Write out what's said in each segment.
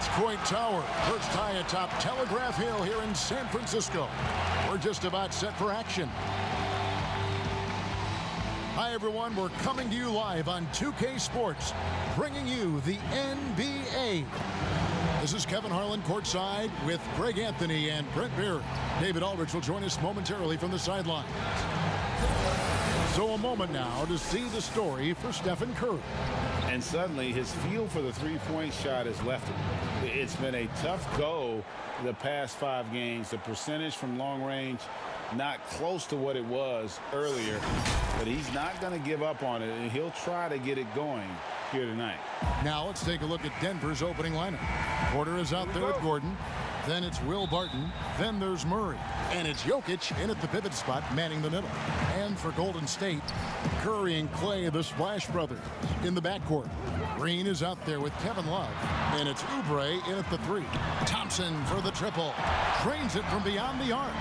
Match point tower, perched high atop Telegraph Hill here in San Francisco. We're just about set for action. Hi, everyone. We're coming to you live on 2K Sports, bringing you the NBA. This is Kevin Harlan courtside with Greg Anthony and Brent Beard. David Aldridge will join us momentarily from the sideline. So a moment now to see the story for Stephen Curry. And suddenly his feel for the three-point shot has left him. It's been a tough go the past 5 games. The percentage from long range not close to what it was earlier, but he's not going to give up on it, and he'll try to get it going here tonight. Now let's take a look at Denver's opening lineup. Porter is out there with Gordon. Then it's Will Barton. Then there's Murray. And it's Jokic in at the pivot spot, manning the middle. And for Golden State, Curry and Clay, the Splash Brothers, in the backcourt. Green is out there with Kevin Love. And it's Oubre in at the 3. Thompson for the triple. Drains it from beyond the arc.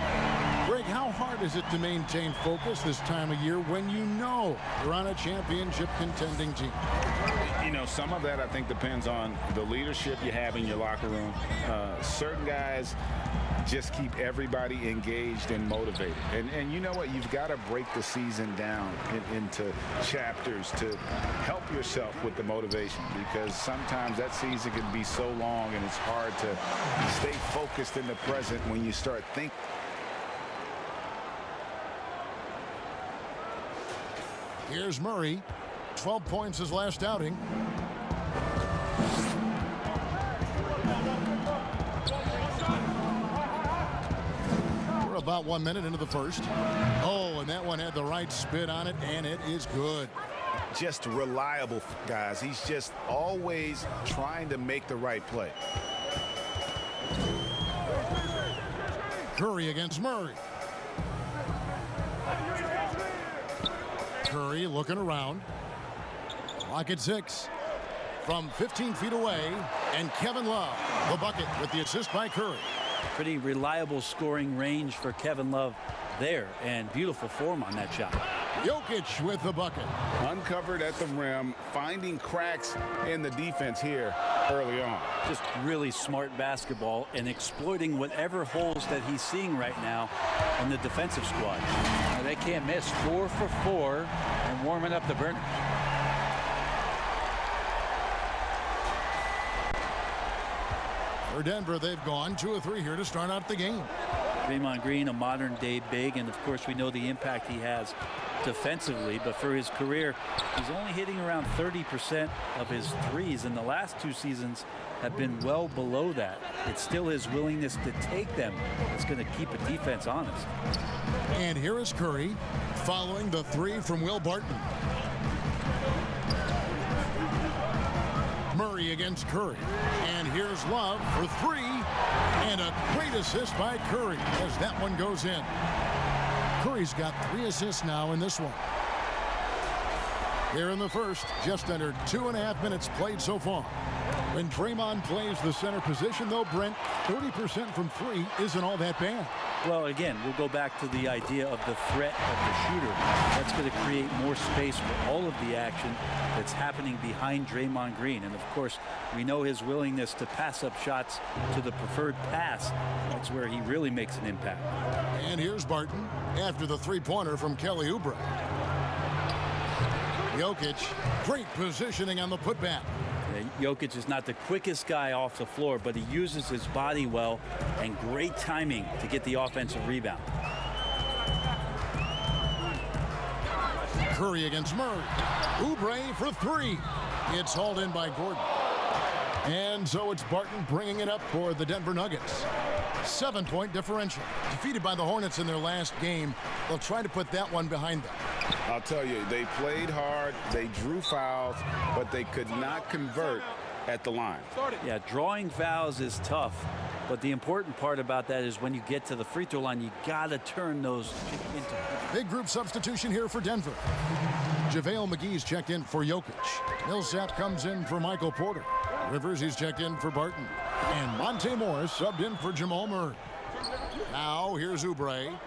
Greg, how hard is it to maintain focus this time of year when you know you're on a championship contending team? You know, some of that I think depends on the leadership you have in your locker room. Certain guys just keep everybody engaged and motivated. And you know what? You've got to break the season down into chapters to help yourself with the motivation, because sometimes that season can be so long and it's hard to stay focused in the present when you start thinking. Here's Murray. 12 points his last outing. We're about 1 minute into the first. Oh, and that one had the right spin on it, and it is good. Just reliable, guys. He's just always trying to make the right play. Curry against Murray. Curry looking around. Clock at 6. From 15 feet away, and Kevin Love, the bucket with the assist by Curry. Pretty reliable scoring range for Kevin Love there, and beautiful form on that shot. Jokic with the bucket. Uncovered at the rim, finding cracks in the defense here early on. Just really smart basketball and exploiting whatever holes that he's seeing right now in the defensive squad. Now, they can't miss. 4 for 4 and warming up the burners. For Denver, they've gone 2 of 3 here to start out the game. Draymond Green, a modern-day big, and of course we know the impact he has defensively, but for his career, he's only hitting around 30% of his threes, and the last 2 seasons have been well below that. It's still his willingness to take them that's going to keep a defense honest. And here is Curry following the 3 from Will Barton. Murray against Curry. And here's Love for 3. And a great assist by Curry as that one goes in. Curry's got 3 assists now in this one. Here in the first, just under 2.5 minutes played so far. When Draymond plays the center position, though, Brent, 30% from 3 isn't all that bad. Well, again, we'll go back to the idea of the threat of the shooter. That's going to create more space for all of the action that's happening behind Draymond Green. And, of course, we know his willingness to pass up shots to the preferred pass. That's where he really makes an impact. And here's Barton after the 3-pointer from Kelly Oubre. Jokic, great positioning on the putback. Jokic is not the quickest guy off the floor, but he uses his body well and great timing to get the offensive rebound. Curry against Murray. Oubre for 3. It's hauled in by Gordon. And so it's Barton bringing it up for the Denver Nuggets. 7-point differential. Defeated by the Hornets in their last game. They'll try to put that one behind them. I'll tell you, they played hard, they drew fouls, but they could not convert at the line. Yeah, drawing fouls is tough, but the important part about that is when you get to the free throw line, you got to turn those into... Big group substitution here for Denver. JaVale McGee's checked in for Jokic. Millsap comes in for Michael Porter. Rivers, he's checked in for Barton. And Monte Morris subbed in for Jamal Murray. Now, here's Oubre.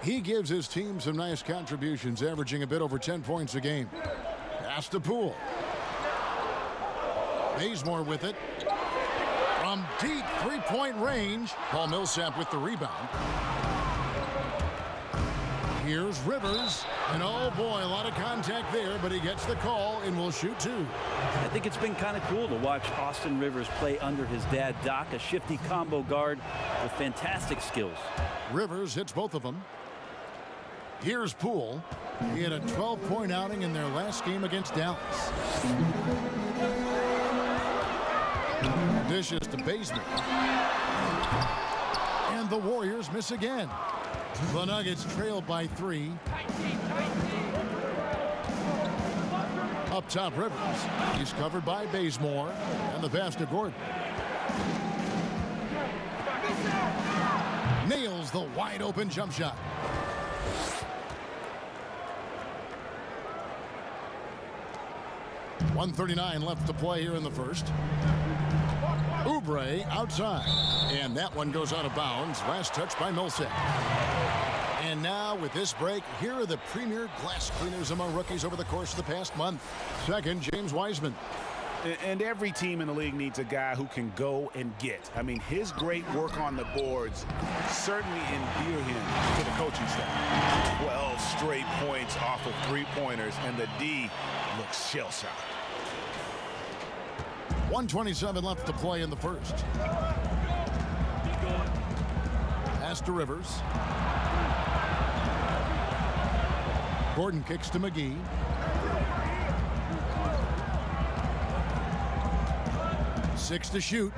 He gives his team some nice contributions, averaging a bit over 10 points a game. Pass to Poole. Bazemore with it. From deep three-point range, Paul Millsap with the rebound. Here's Rivers, and oh boy, a lot of contact there, but he gets the call and will shoot two. I think it's been kind of cool to watch Austin Rivers play under his dad, Doc, a shifty combo guard with fantastic skills. Rivers hits both of them. Here's Poole. He had a 12-point outing in their last game against Dallas. Dishes to Bazemore. And the Warriors miss again. The Nuggets trailed by 3. Up top, Rivers. He's covered by Bazemore. And the pass to Gordon. Nails the wide open jump shot. .139 left to play here in the first. Oubre outside. And that one goes out of bounds. Last touch by Millsap. And now with this break, here are the premier glass cleaners among rookies over the course of the past month. Second, James Wiseman. And every team in the league needs a guy who can go and get. I mean, his great work on the boards certainly endear him to the coaching staff. 12 straight points off of three-pointers, and the D looks shell-shocked. 1:27 left to play in the first. Pass to Rivers. Gordon kicks to McGee. Six to shoot.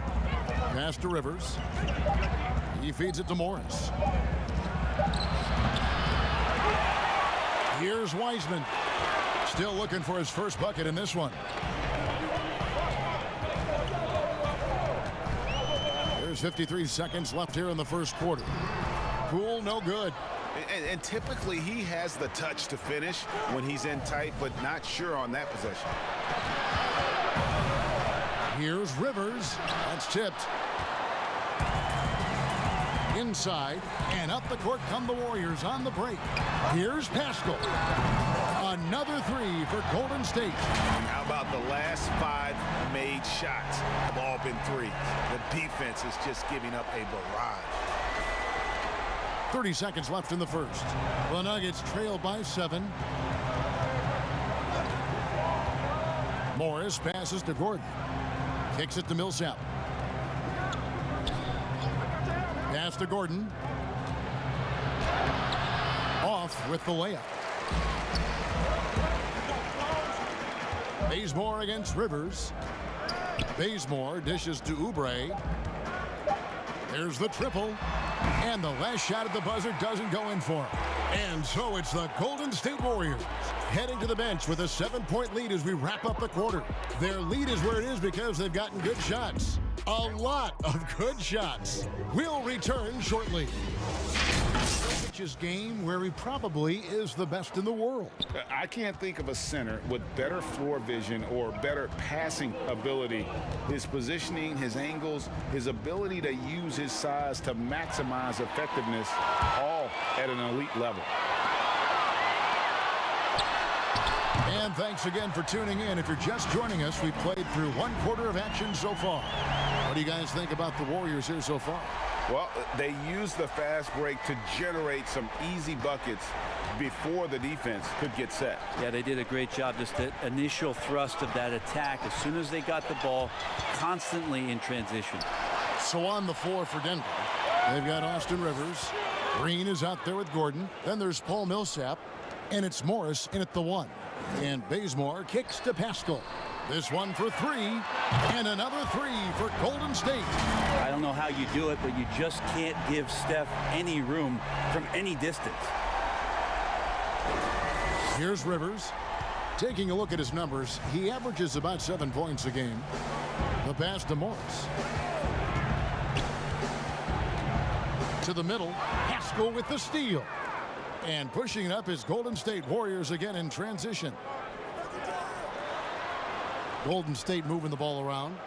Pass to Rivers. He feeds it to Morris. Here's Wiseman. Still looking for his first bucket in this one. There's 53 seconds left here in the first quarter. Poole, no good. And typically he has the touch to finish when he's in tight, but not sure on that possession. Here's Rivers. That's tipped. Inside and up the court come the Warriors on the break. Here's Pascal. Another three for Golden State. And how about the last 5 made shots have all been threes? The defense is just giving up a barrage. 30 seconds left in the first. The Nuggets trail by 7. Morris passes to Gordon. Kicks it to Millsap. Pass to Gordon. Off with the layup. Bazemore against Rivers. Bazemore dishes to Oubre. There's the triple. And the last shot at the buzzer doesn't go in for him. And so it's the Golden State Warriors heading to the bench with a 7-point lead as we wrap up the quarter. Their lead is where it is because they've gotten good shots. A lot of good shots. We'll return shortly. Jokic's game where he probably is the best in the world. I can't think of a center with better floor vision or better passing ability. His positioning, his angles, his ability to use his size to maximize effectiveness, all at an elite level. And thanks again for tuning in. If you're just joining us, we've played through 1 quarter of action so far. What do you guys think about the Warriors here so far? Well, they used the fast break to generate some easy buckets before the defense could get set. Yeah, they did a great job. Just the initial thrust of that attack, as soon as they got the ball, constantly in transition. So on the floor for Denver, they've got Austin Rivers. Green is out there with Gordon. Then there's Paul Millsap. And it's Morris in at the 1. And Bazemore kicks to Pascal. This one for 3. And another 3 for Golden State. I don't know how you do it, but you just can't give Steph any room from any distance. Here's Rivers. Taking a look at his numbers, he averages about 7 points a game. The pass to Morris. To the middle, Pascal with the steal. And pushing it up is Golden State Warriors again in transition. Golden State moving the ball around.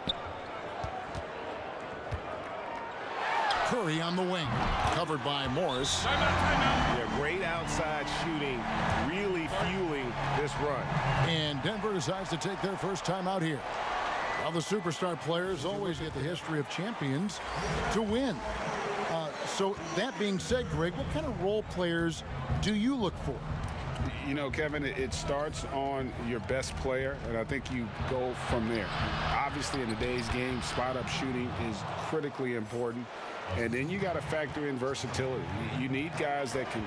Curry on the wing. Covered by Morris. Yeah, great outside shooting, really fueling this run. And Denver decides to take their first time out here. Well, the superstar players always get the history of champions to win. So that being said, Greg, what kind of role players do you look for? You know, Kevin, it starts on your best player, and I think you go from there. Obviously, in today's game, spot-up shooting is critically important. And then you got to factor in versatility. You need guys that can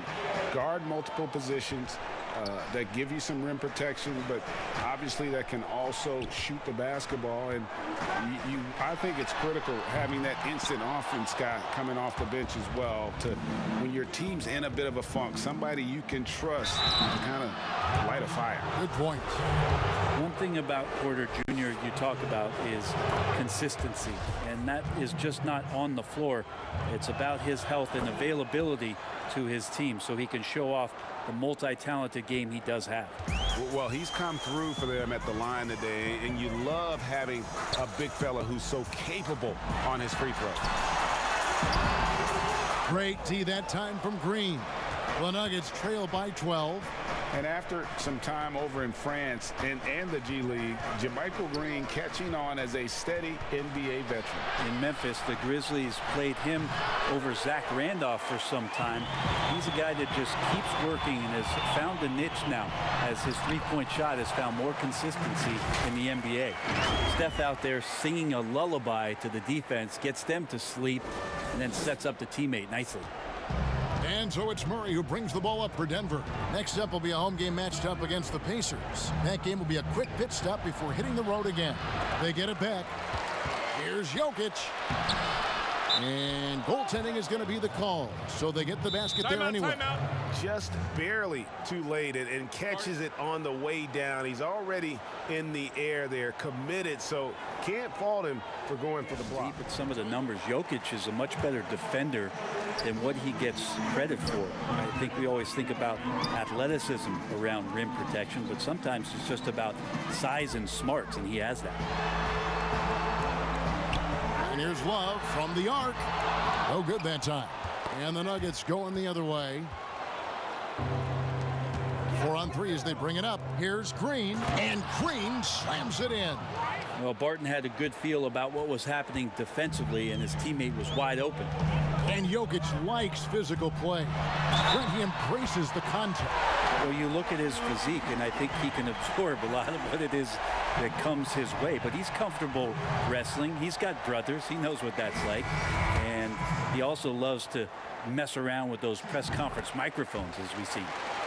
guard multiple positions, that give you some rim protection, but obviously that can also shoot the basketball. And I think it's critical having that instant offense guy coming off the bench as well, to when your team's in a bit of a funk, somebody you can trust to kind of light a fire. Good point. One thing about Porter Jr. you talk about is consistency, and that is just not on the floor. It's about his health and availability to his team so he can show off the multi-talented game he does have. Well, he's come through for them at the line today, and you love having a big fella who's so capable on his free throw. Great tee that time from Green. The Nuggets trail by 12. And after some time over in France and the G League, JaMychal Green catching on as a steady NBA veteran. In Memphis, the Grizzlies played him over Zach Randolph for some time. He's a guy that just keeps working and has found a niche now as his three-point shot has found more consistency in the NBA. Steph out there singing a lullaby to the defense, gets them to sleep, and then sets up the teammate nicely. And so it's Murray who brings the ball up for Denver. Next up will be a home game matched up against the Pacers. That game will be a quick pit stop before hitting the road again. They get it back. Here's Jokic. And goaltending is going to be the call. So they get the basket there anyway. Just barely too late and catches it on the way down. He's already in the air there, committed, so can't fault him for going for the block. Deep at some of the numbers, Jokic is a much better defender than what he gets credit for. I think we always think about athleticism around rim protection, but sometimes it's just about size and smarts, and he has that. And here's Love from the arc. No good that time. And the Nuggets going the other way. 4 on 3 as they bring it up. Here's Green, and Green slams it in. Well, Barton had a good feel about what was happening defensively, and his teammate was wide open. And Jokic likes physical play. When he embraces the contact. Well, you look at his physique, and I think he can absorb a lot of what it is that comes his way. But he's comfortable wrestling. He's got brothers. He knows what that's like. And he also loves to mess around with those press conference microphones, as we see.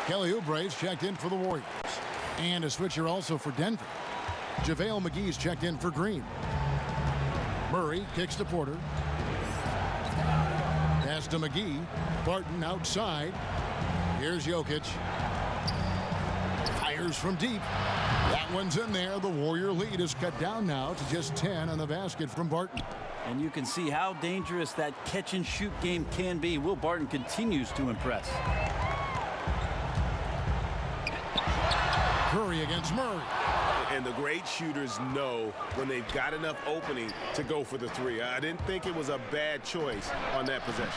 Kelly Oubre's checked in for the Warriors. And a switcher also for Denver. JaVale McGee's checked in for Green. Murray kicks to Porter. Pass to McGee. Barton outside. Here's Jokic. Fires from deep. That one's in there. The Warrior lead is cut down now to just 10 on the basket from Barton. And you can see how dangerous that catch-and-shoot game can be. Will Barton continues to impress. Curry against Murray. And the great shooters know when they've got enough opening to go for the three. I didn't think it was a bad choice on that possession.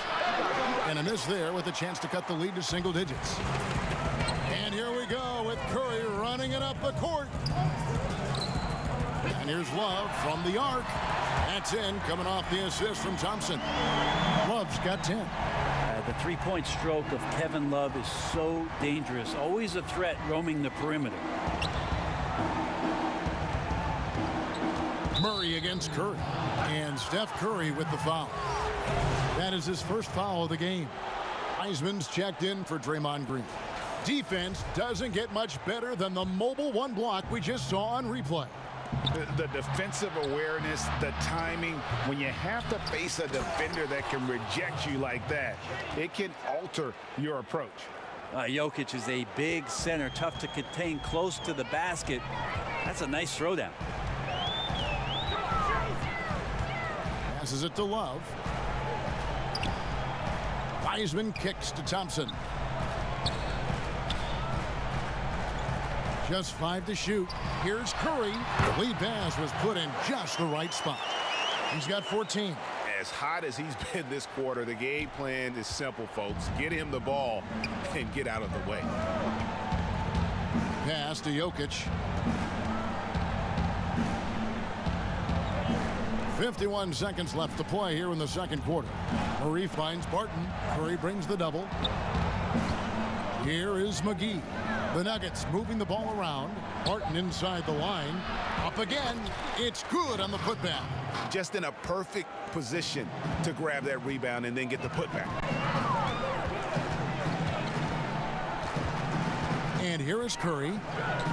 And a miss there with a chance to cut the lead to single digits. And here we go with Curry running it up the court. And here's Love from the arc. That's in, coming off the assist from Thompson. Love's got 10. The three-point stroke of Kevin Love is so dangerous. Always a threat roaming the perimeter. Murray against Curry. And Steph Curry with the foul. That is his first foul of the game. Heisman's checked in for Draymond Green. Defense doesn't get much better than the mobile one block we just saw on replay. The defensive awareness, the timing, when you have to face a defender that can reject you like that, it can alter your approach. Jokic is a big center, tough to contain, close to the basket. That's a nice throwdown. Passes it to Love. Heisman kicks to Thompson. Just 5 to shoot. Here's Curry. The lead pass was put in just the right spot. He's got 14. As hot as he's been this quarter, the game plan is simple, folks. Get him the ball and get out of the way. Pass to Jokic. 51 seconds left to play here in the second quarter. Murray finds Barton. Curry brings the double. Here is McGee. The Nuggets moving the ball around. Barton inside the line. Up again. It's good on the putback. Just in a perfect position to grab that rebound and then get the putback. And here is Curry.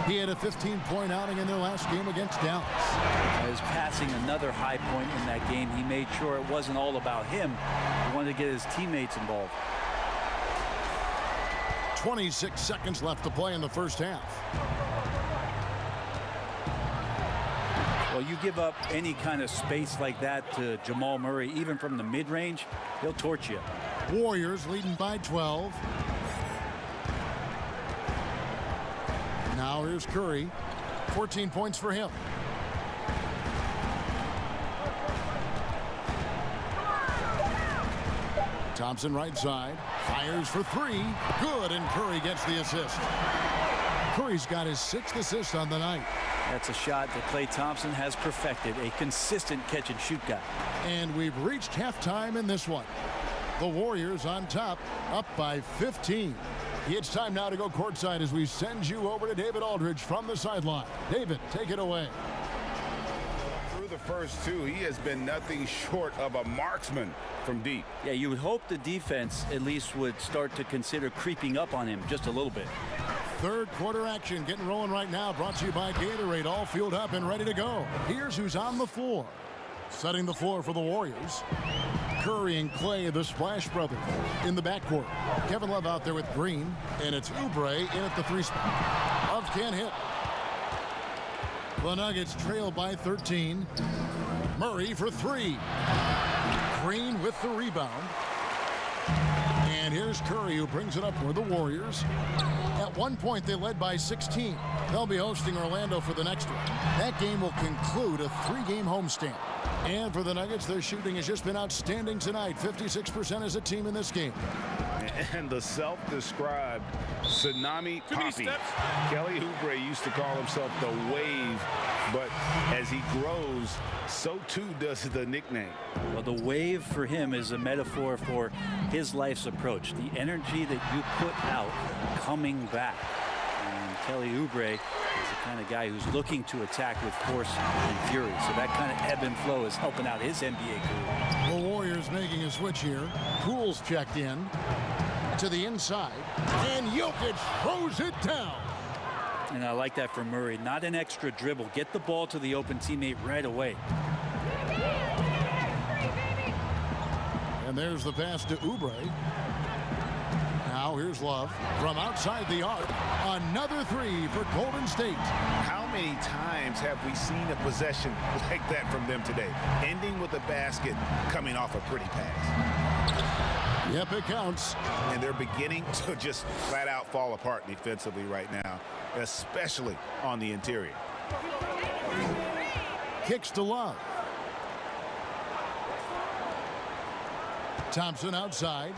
He had a 15-point outing in their last game against Dallas. As passing another high point in that game, he made sure it wasn't all about him. He wanted to get his teammates involved. 26 seconds left to play in the first half. Well, you give up any kind of space like that to Jamal Murray, even from the mid-range, he'll torch you. Warriors leading by 12. Now here's Curry. 14 points for him. Thompson right side. Fires for three. Good, and Curry gets the assist. Curry's got his 6th assist on the night. That's a shot that Klay Thompson has perfected, a consistent catch-and-shoot guy. And we've reached halftime in this one. The Warriors on top, up by 15. It's time now to go courtside as we send you over to David Aldridge from the sideline. David, take it away. Through the first two, he has been nothing short of a marksman from deep. Yeah, you would hope the defense at least would start to consider creeping up on him just a little bit. Third quarter action getting rolling right now, brought to you by Gatorade, all fueled up and ready to go. Here's who's on the floor. Setting the floor for the Warriors. Curry and Klay, the Splash Brothers, in the backcourt. Kevin Love out there with Green, and it's Oubre in at the 3 spot. Love can't hit. The Nuggets trail by 13. Murray for 3. Green with the rebound. And here's Curry, who brings it up for the Warriors. At one point, they led by 16. They'll be hosting Orlando for the next one. That game will conclude a 3-game homestand. And for the Nuggets, their shooting has just been outstanding tonight. 56% as a team in this game. And the self-described Tsunami Poppy. Kelly Oubre used to call himself the Wave, but as he grows, so too does the nickname. Well, the wave for him is a metaphor for his life's approach. The energy that you put out coming back. And Kelly Oubre is the kind of guy who's looking to attack with force and fury. So that kind of ebb and flow is helping out his NBA career. The Warriors making a switch here. Poole's checked in to the inside, and Jokic throws it down. And I like that from Murray. Not an extra dribble. Get the ball to the open teammate right away. And there's the pass to Oubre. Now here's Love from outside the arc. Another 3 for Golden State. How many times have we seen a possession like that from them today? Ending with a basket, coming off a pretty pass. Yep, it counts. And they're beginning to just flat out fall apart defensively right now, especially on the interior. Kicks to Love. Thompson outside.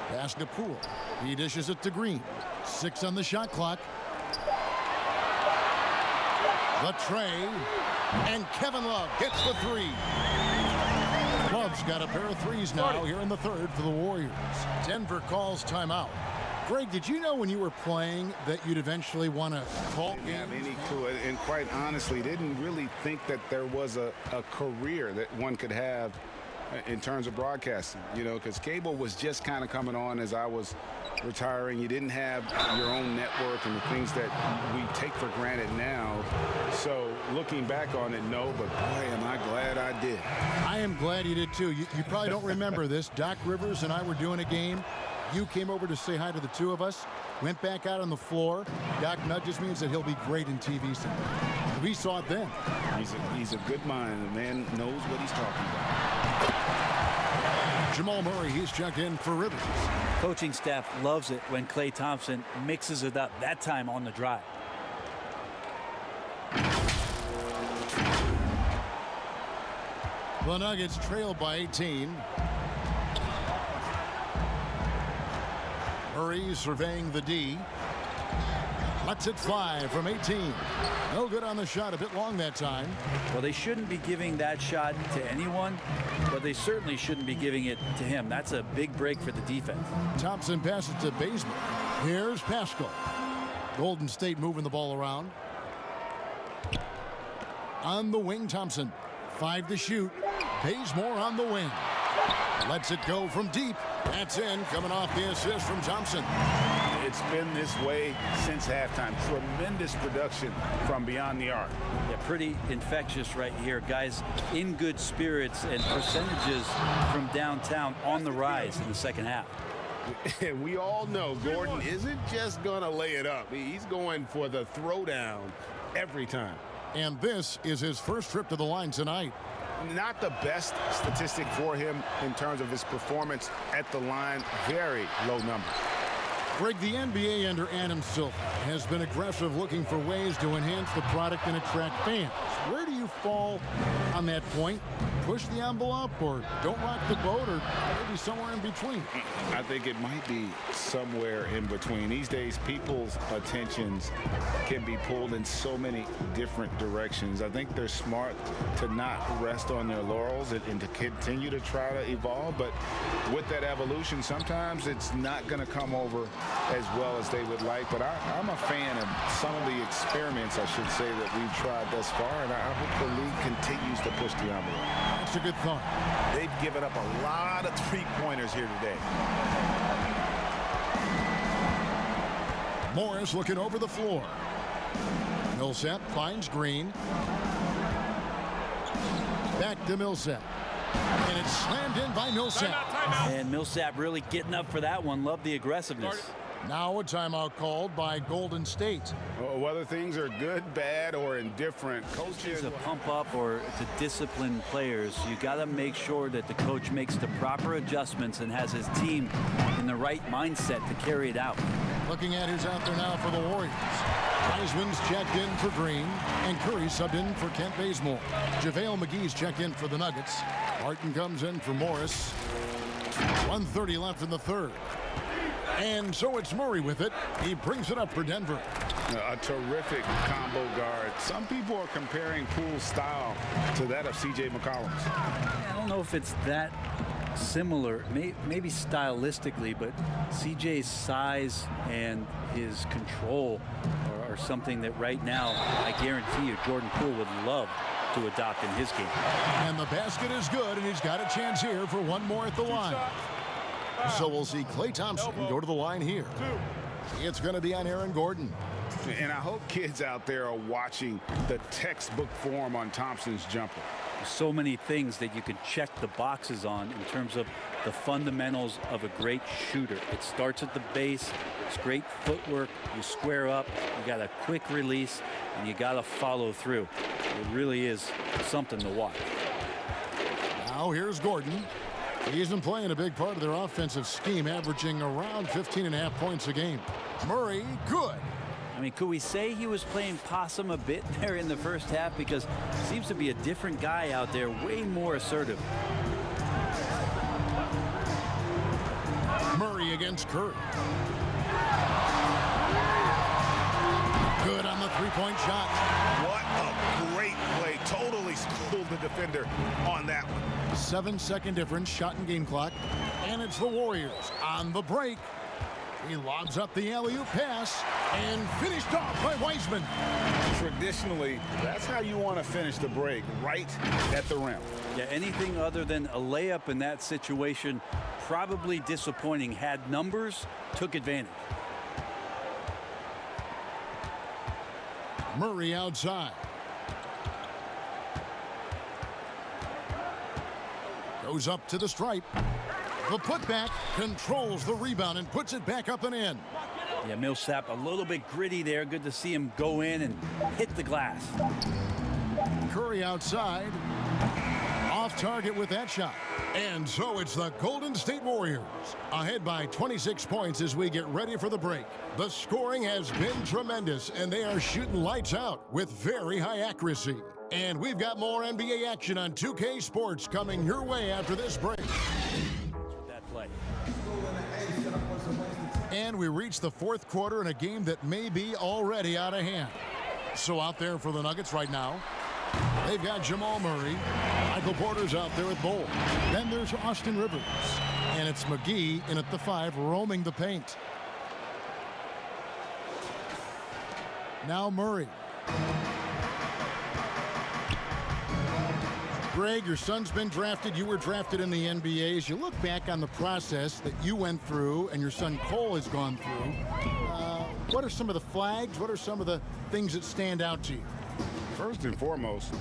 Pass to Poole. He dishes it to Green. 6 on the shot clock. The tray. And Kevin Love gets the 3. Love's got a pair of 3s now here in the third for the Warriors. Denver calls timeout. Greg, did you know when you were playing that you'd eventually want to call games? Didn't have any clue, and quite honestly, didn't really think that there was a career that one could have in terms of broadcasting, you know, because cable was just kind of coming on as I was retiring. You didn't have your own network and the things that we take for granted now. So looking back on it, no, but boy, am I glad I did. I am glad you did too. You probably don't remember this. Doc Rivers and I were doing a game. You came over to say hi to the two of us, went back out on the floor. Doc nudges me and said he'll be great in TV someday. We saw it then. He's a good mind. The man knows what he's talking about. Jamal Murray, he's checked in for Rivers. Coaching staff loves it when Klay Thompson mixes it up, that time on the drive. The Nuggets trail by 18. Murray surveying the D. Lets it fly from 18. No good on the shot. A bit long that time. Well, they shouldn't be giving that shot to anyone, but they certainly shouldn't be giving it to him. That's a big break for the defense. Thompson passes to Bazemore. Here's Pascal. Golden State moving the ball around. On the wing, Thompson. 5 to shoot. Bazemore on the wing. Lets it go from deep. That's in, coming off the assist from Thompson. It's been this way since halftime. Tremendous production from beyond the arc. Yeah, pretty infectious right here. Guys in good spirits and percentages from downtown on the rise in the second half. And we all know Gordon isn't just going to lay it up. He's going for the throwdown every time. And this is his first trip to the line tonight. Not the best statistic for him in terms of his performance at the line. Very low number. Greg, the NBA under Adam Silver has been aggressive, looking for ways to enhance the product and attract fans. Where do you fall on that point? Push the envelope or don't rock the boat, or maybe somewhere in between? I think it might be somewhere in between. These days, people's attentions can be pulled in so many different directions. I think they're smart to not rest on their laurels and to continue to try to evolve. But with that evolution, sometimes it's not going to come over as well as they would like. But I'm a fan of some of the experiments, I should say, that we've tried thus far. And I hope the league continues to push the envelope. That's a good thought. They've given up a lot of three-pointers here today. Morris looking over the floor. Millsap finds Green. Back to Millsap. And it's slammed in by Millsap. And Millsap really getting up for that one. Love the aggressiveness. Now a timeout called by Golden State. Whether things are good, bad, or indifferent, coaches To pump up or to discipline players, you got to make sure that the coach makes the proper adjustments and has his team in the right mindset to carry it out. Looking at who's out there now for the Warriors. Wiseman's checked in for Green, and Curry subbed in for Kent Bazemore. JaVale McGee's checked in for the Nuggets. Martin comes in for Morris. 1:30 left in the third. And so it's Murray with it. He brings it up for Denver. A terrific combo guard. Some people are comparing Poole's style to that of C.J. McCollum's. I don't know if it's that similar, maybe stylistically, but CJ's size and his control are something that right now, I guarantee you, Jordan Poole would love to adopt in his game. And the basket is good, and he's got a chance here for one more at the line. So we'll see Klay Thompson go to the line here. It's going to be on Aaron Gordon. And I hope kids out there are watching the textbook form on Thompson's jumper. So many things that you can check the boxes on in terms of the fundamentals of a great shooter. It starts at the base. It's great footwork. You square up. You got a quick release, and you got to follow through. It really is something to watch. Now here's Gordon. He's been playing a big part of their offensive scheme, averaging around 15.5 points a game. Murray, good. I mean, could we say he was playing possum a bit there in the first half? Because he seems to be a different guy out there, way more assertive. Murray against Curry. Good on the three-point shot. What a great play. Totally schooled the defender on that one. 7-second difference, shot and game clock. And it's the Warriors on the break. He lobs up the alley-oop pass and finished off by Wiseman. Traditionally, that's how you want to finish the break, right at the rim. Yeah, anything other than a layup in that situation, probably disappointing. Had numbers, took advantage. Murray outside. Goes up to the stripe. The putback controls the rebound and puts it back up and in. Yeah, Millsap a little bit gritty there. Good to see him go in and hit the glass. Curry outside. Off target with that shot. And so it's the Golden State Warriors ahead by 26 points as we get ready for the break. The scoring has been tremendous, and they are shooting lights out with very high accuracy. And we've got more NBA action on 2K Sports coming your way after this break. That play. And And we reach the fourth quarter in a game that may be already out of hand. So out there for the Nuggets right now, they've got Jamal Murray. Michael Porter's out there at Bouks. Then there's Austin Rivers. And it's McGee in at the 5, roaming the paint. Now Murray. Greg, your son's been drafted. You were drafted in the NBA. As you look back on the process that you went through and your son Cole has gone through, what are some of the flags? What are some of the things that stand out to you? First and foremost,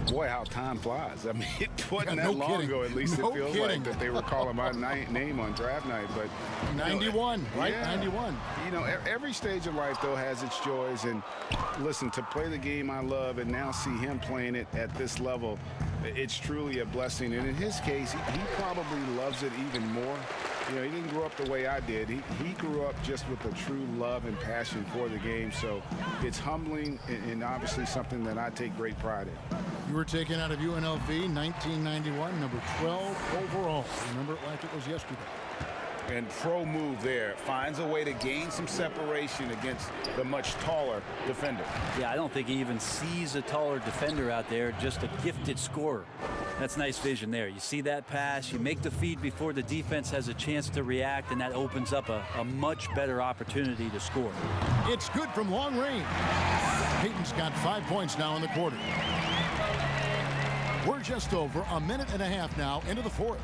boy, how time flies. I mean, it wasn't no that long kidding. ago, at least No it feels kidding. like, that they were calling my name on draft night. But 91, right? Yeah. 91. You know, every stage of life, though, has its joys. And listen, to play the game I love and now see him playing it at this level, it's truly a blessing. And in his case, he probably loves it even more. You know, he didn't grow up the way I did. He grew up just with a true love and passion for the game. So it's humbling and obviously something that I take great pride in. You were taken out of UNLV 1991, number 12 overall. Remember it like it was yesterday. And pro move there. Finds a way to gain some separation against the much taller defender. Yeah, I don't think he even sees a taller defender out there, just a gifted scorer. That's nice vision there. You see that pass, you make the feed before the defense has a chance to react, and that opens up a much better opportunity to score. It's good from long range. Peyton's got 5 points now in the quarter. We're just over a minute and a half now into the fourth.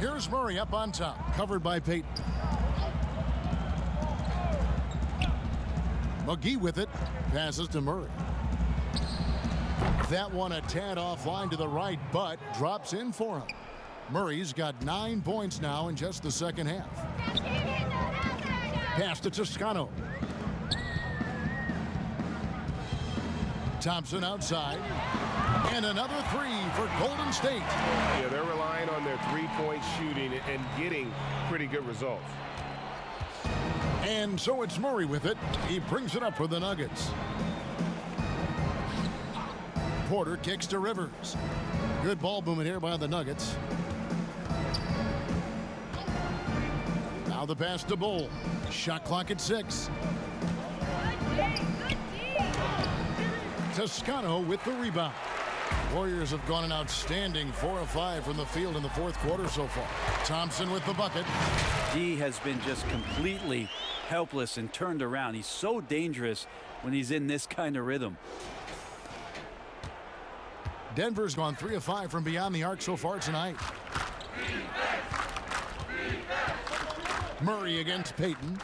Here's Murray up on top, covered by Peyton. McGee with it, passes to Murray. That one a tad offline to the right, but drops in for him. Murray's got 9 points now in just the second half. Pass to Toscano. Thompson outside. And another 3 for Golden State. Yeah, they're relying on their three-point shooting and getting pretty good results. And so it's Murray with it. He brings it up for the Nuggets. Porter kicks to Rivers. Good ball movement here by the Nuggets. Now the pass to Bull. Shot clock at 6. Toscano with the rebound. Warriors have gone an outstanding 4 of 5 from the field in the fourth quarter so far. Thompson with the bucket. He has been just completely helpless and turned around. He's so dangerous when he's in this kind of rhythm. Denver's gone 3 of 5 from beyond the arc so far tonight. Murray against Peyton.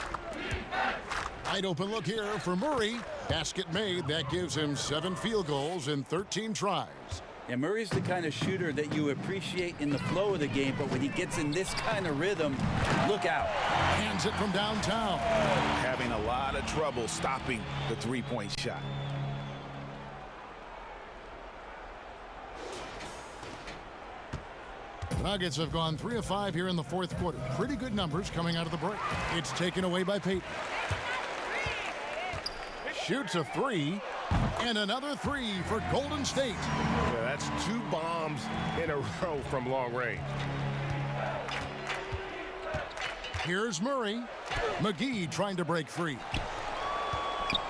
Wide open look here for Murray. Basket made. That gives him 7 field goals in 13 tries. And Murray's the kind of shooter that you appreciate in the flow of the game, but when he gets in this kind of rhythm, look out. Hands it from downtown. Having a lot of trouble stopping the three-point shot. The Nuggets have gone 3 of 5 here in the fourth quarter. Pretty good numbers coming out of the break. It's taken away by Peyton. Shoots a 3, and another 3 for Golden State. Yeah, that's 2 bombs in a row from long range. Here's Murray. McGee trying to break free.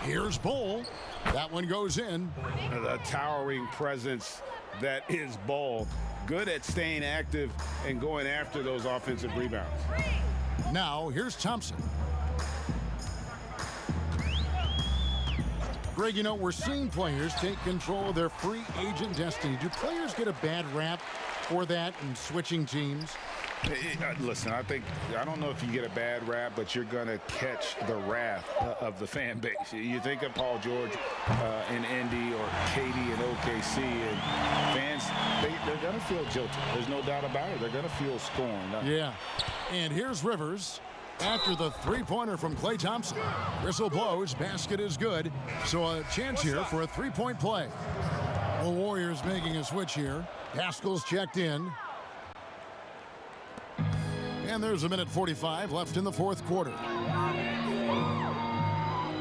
Here's Bull. That one goes in. The towering presence that is Bull. Good at staying active and going after those offensive rebounds. Now here's Thompson. Greg, you know, we're seeing players take control of their free agent destiny. Do players get a bad rap for that and switching teams? Listen, I don't know if you get a bad rap, but you're going to catch the wrath of the fan base. You think of Paul George in Indy or KD in OKC, and fans, they're going to feel jilted. There's no doubt about it. They're going to feel scorned. Yeah. And here's Rivers after the three-pointer from Klay Thompson. Whistle blows. Basket is good. So a chance here for a three-point play. The Warriors making a switch here. Pascal's checked in. And there's a minute 45 left in the fourth quarter.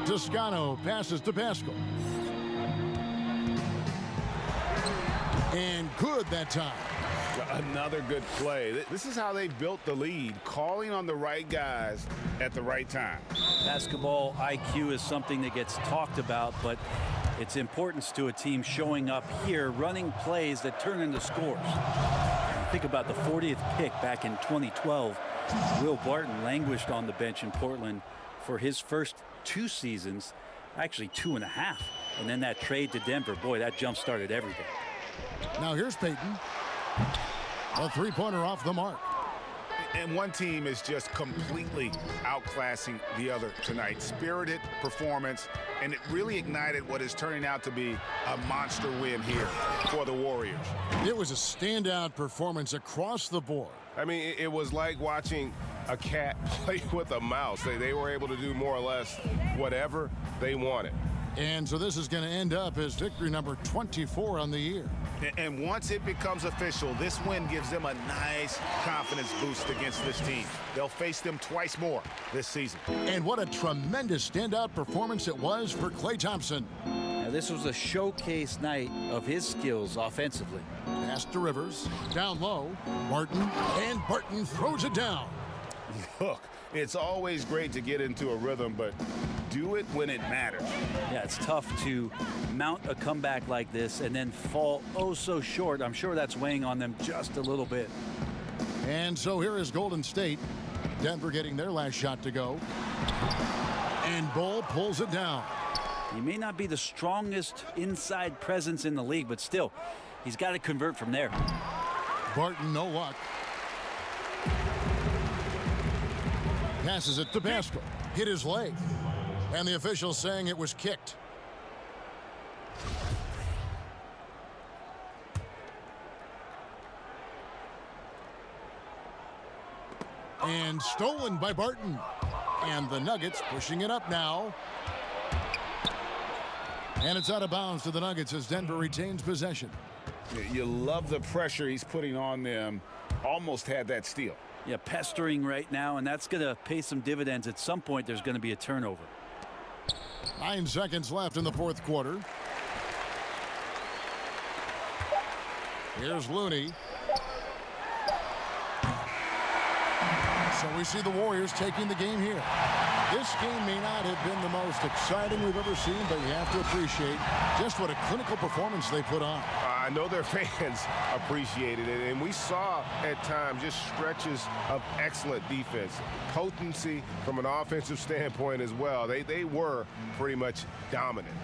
Toscano passes to Pascal. And good that time. Another good play. This is how they built the lead, calling on the right guys at the right time. Basketball IQ is something that gets talked about, but its importance to a team showing up here, running plays that turn into scores. Think about the 40th pick back in 2012. Will Barton languished on the bench in Portland for his first 2 seasons, actually 2.5. And then that trade to Denver, boy, that jump-started everything. Now here's Payton. A three-pointer off the mark. And one team is just completely outclassing the other tonight. Spirited performance, and it really ignited what is turning out to be a monster win here for the Warriors. It was a standout performance across the board. I mean, it was like watching a cat play with a mouse. They were able to do more or less whatever they wanted. And so this is going to end up as victory number 24 on the year. And once it becomes official, this win gives them a nice confidence boost against this team. They'll face them twice more this season. And what a tremendous standout performance it was for Klay Thompson. Now, this was a showcase night of his skills offensively. Pass to Rivers, down low, Barton, and Barton throws it down. Look, it's always great to get into a rhythm, but do it when it matters. Yeah, it's tough to mount a comeback like this and then fall oh so short. I'm sure that's weighing on them just a little bit. And so here is Golden State. Denver getting their last shot to go. And Bull pulls it down. He may not be the strongest inside presence in the league, but still, he's got to convert from there. Barton, no luck. Passes it to Pascal. Hit his leg. And the official saying it was kicked. And stolen by Barton. And the Nuggets pushing it up now. And it's out of bounds to the Nuggets as Denver retains possession. You love the pressure he's putting on them. Almost had that steal. Yeah, pestering right now, and that's going to pay some dividends. At some point, there's going to be a turnover. 9 seconds left in the fourth quarter. Here's Looney. So we see the Warriors taking the game here. This game may not have been the most exciting we've ever seen, but you have to appreciate just what a clinical performance they put on. I know their fans appreciated it, and we saw at times just stretches of excellent defense. Potency from an offensive standpoint as well. They were pretty much dominant.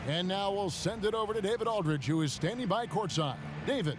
And now we'll send it over to David Aldridge, who is standing by courtside. David.